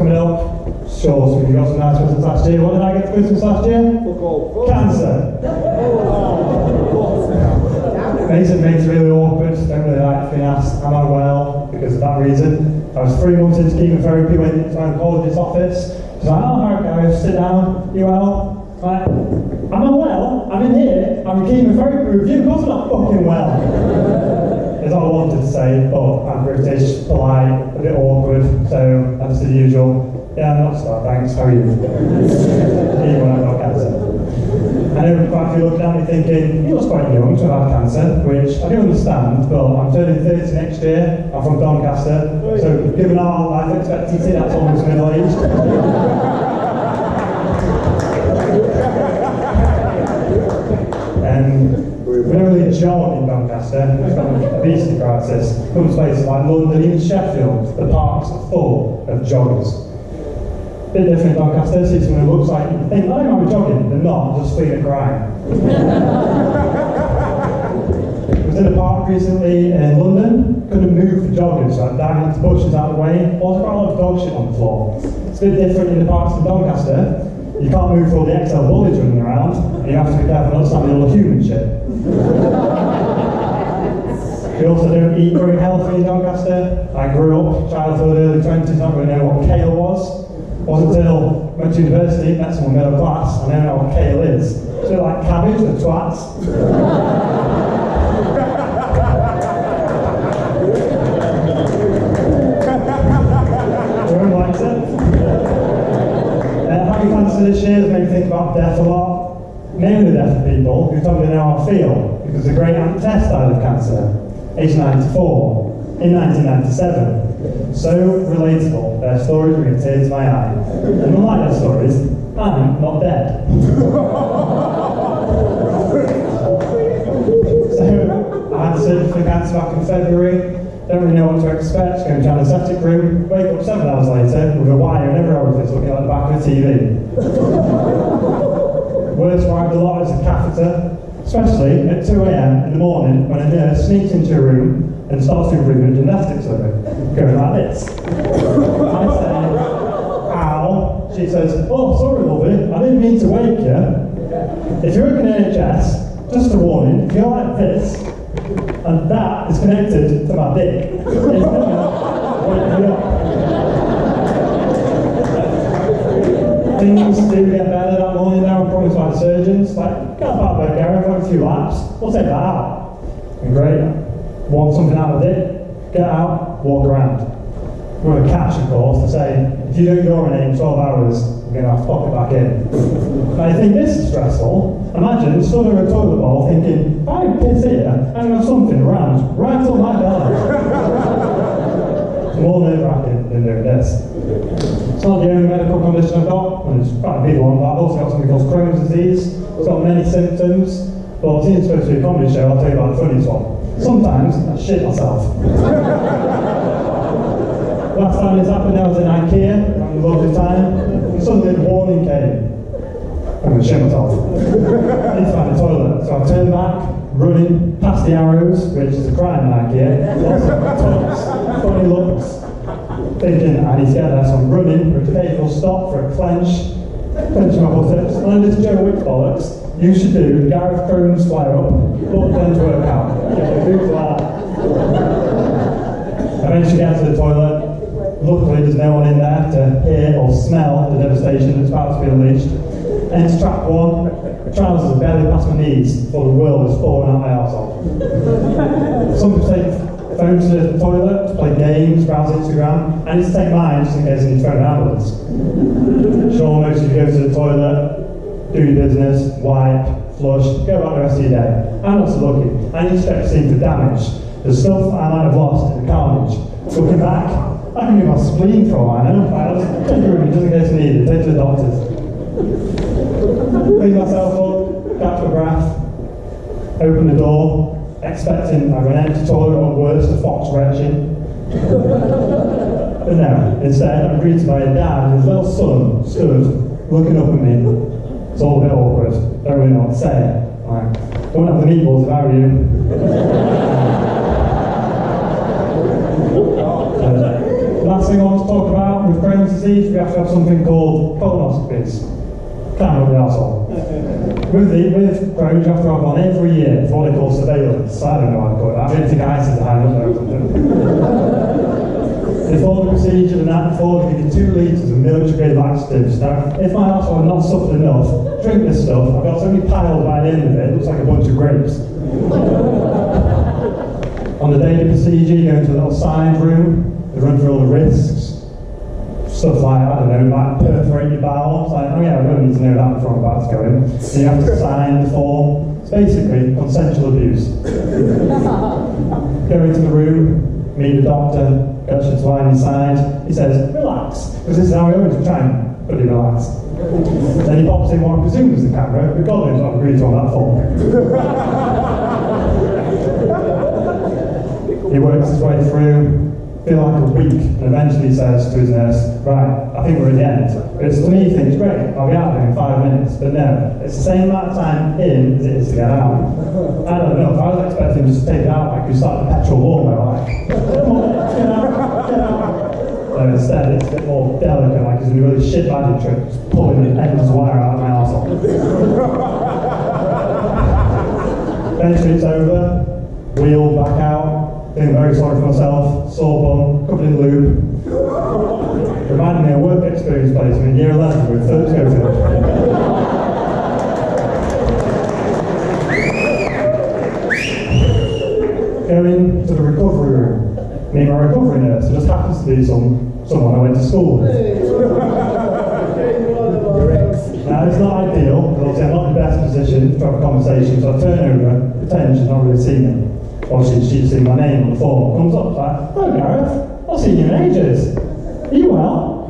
coming up. Sure, so we got some nice presents last year. What did I get for Christmas last year? Cancer. Amazing, makes it really awkward. Don't really like being asked, am I well? Because of that reason. I was 3 months into chemotherapy, went into my oncologist's office. She's like, oh, hi Gareth, sit down, you well? Like, am I well? I'm in here, I'm in chemotherapy with you, of course I'm not fucking well. That's all I wanted to say, but I'm British, polite, a bit awkward, so that's the usual. Yeah, I'm not so bad, thanks, how are you? Even when I've got cancer. I know quite a few looking at me thinking, he looks quite young to have cancer, which I do understand, but I'm turning 30 next year, I'm from Doncaster, so given our life expectancy, that's almost middle-aged. We're really a jog in Doncaster, we've got an obesity crisis. Come to places like London, even Sheffield, the parks are full of joggers. Bit different in Doncaster, see someone who looks like, you think, oh, I'm jogging, they're not, just fleeing a crime. I was in a park recently in London, couldn't move for joggers, so I dived into bushes out of the way. Also quite a lot of dog shit on the floor. It's a bit different in the parks in Doncaster. You can't move for all the XL bullies running around, and you have to be careful not to stand in all the human shit. We also don't eat very healthy in Doncaster. I grew up, childhood, early 20s, not really know what kale was. Wasn't until I went to university, met someone middle class, I now know what kale is. So like cabbage for twats. Everyone likes it. Having cancer this year has made me think about death a lot. Mainly deaf people who told me how I feel, because the great Aunt Tess died of cancer, age 94, in 1997. So relatable, their stories bring a tear to my eye. And unlike their stories, I'm not dead. So I had surgery for cancer back in February. Don't really know what to expect, go into an anaesthetic room, wake up 7 hours later with a wire in every orifice looking like the back of a TV. Worst where I've a lot is a catheter, especially at 2 AM in the morning when a nurse sneaks into a room and starts doing rhythm gymnastics with it, going like this. I say, ow. She says, oh, sorry lovey, I didn't mean to wake you. If you work in NHS, just a warning, if you're like this, and that is connected to my dick, it's never wake me up. Things do get better that morning now, I promise my surgeons. Like, get up out of bed, Gareth, have a few laps, we'll take that out. And great. Want something out of it? Get out, walk around. With a catch, of course, to say, if you don't urinate in 12 hours, you're going to have to pop it back in. Now, you think this is stressful? Imagine stood over a toilet bowl thinking, if I piss here, I'm going to have something around, right on my belly. It's more nerve-wracking than doing this. It's not the only medical condition I've got, and it's quite a big one, but I've also got something called Crohn's disease. It's got many symptoms, but since it's supposed to be a comedy show, I'll tell you about the funniest one. Sometimes I shit myself. Last time this happened, I was in IKEA, having a lovely time, and suddenly the warning came. I'm going to shit myself. I need to find the toilet, so I turned back, running past the arrows, which is a crime in IKEA, lots of tucks, funny looks, thinking I need to get there, so I'm running for a occasional stop for a clenching my buttocks, and then this Joe Wick bollocks, you should do Gareth Crohn's flare up, butt clench workout. Get the boots like that. Eventually get to the toilet. Luckily there's no one in there to hear or smell the devastation that's about to be unleashed. Enter trap 1, trousers are barely past my knees before the world is falling out my arsehole. Some people take phones to the toilet to play games, browse Instagram. I need to take mine just in case I need to phone an ambulance. Sure, most of you go to the toilet, do your business, wipe, flush, go about the rest of your day. I'm not so lucky. I need to check the scene for damage. There's stuff I might have lost in the carnage. Looking back, I can do my spleen for all I know. I'll just take a room just in case I need it, take to the doctors. Clean myself up, catch my breath, open the door, expecting either an empty toilet or worse, a fox retching. But no, instead I'm greeted by a dad and his little son stood looking up at me. It's all a bit awkward, don't really know what to say. Like, don't have the meatballs if I were you. Last thing I want to talk about, with Crohn's disease, we have to have something called colonoscopies. Can't help the arsehole. With Crohn's, you have to have one every year for what they call surveillance. I don't know how to call it. I don't think ISIS is a hand up there or something. Before the procedure and that, before they give you 2 litres of military-grade laxatives. Now, if my arsehole had not suffered enough, drink this stuff. I've got so many piles by the end of it, it looks like a bunch of grapes. On the day of the procedure, you go into a little side room, they run through all the risks. Stuff like, I don't know, like perforate your bowel. It's like, oh yeah, I don't need to know that before I'm about to go in. So you have to sign the form. It's basically consensual abuse. Go into the room, meet the doctor, gets you to line inside. He says, relax, because this is how we always try and put you relax. Then he pops in what I presume is the camera, but God knows what I've agreed to on that form. He works his way through, feel like a week, and eventually says to his nurse, right, I think we're at the end. But to me, he thinks, great, I'll be out of here in 5 minutes. But no, it's the same amount of time in as it is to get out. I don't know, if I was expecting just to take it out like we started a petrol lawnmower, like, come on, get out. So instead, it's a bit more delicate, like he's in a really shit magic trick, just pulling an endless wire out of my arsehole. Eventually it's over, wheel back out. Feeling very sorry for myself, sore bum, covered in lube. Reminded me of a work experience placement in year 11 with third Sheffield. Going to the recovery room, meet my recovery nurse, who just happens to be someone I went to school with. Now it's not ideal, because obviously I'm not in the best position to have a conversation, so I turn over, pretend she's not really seen me. Or she'd seen my name on the form. Comes up like, oh Gareth, I've seen you in ages. Are you well?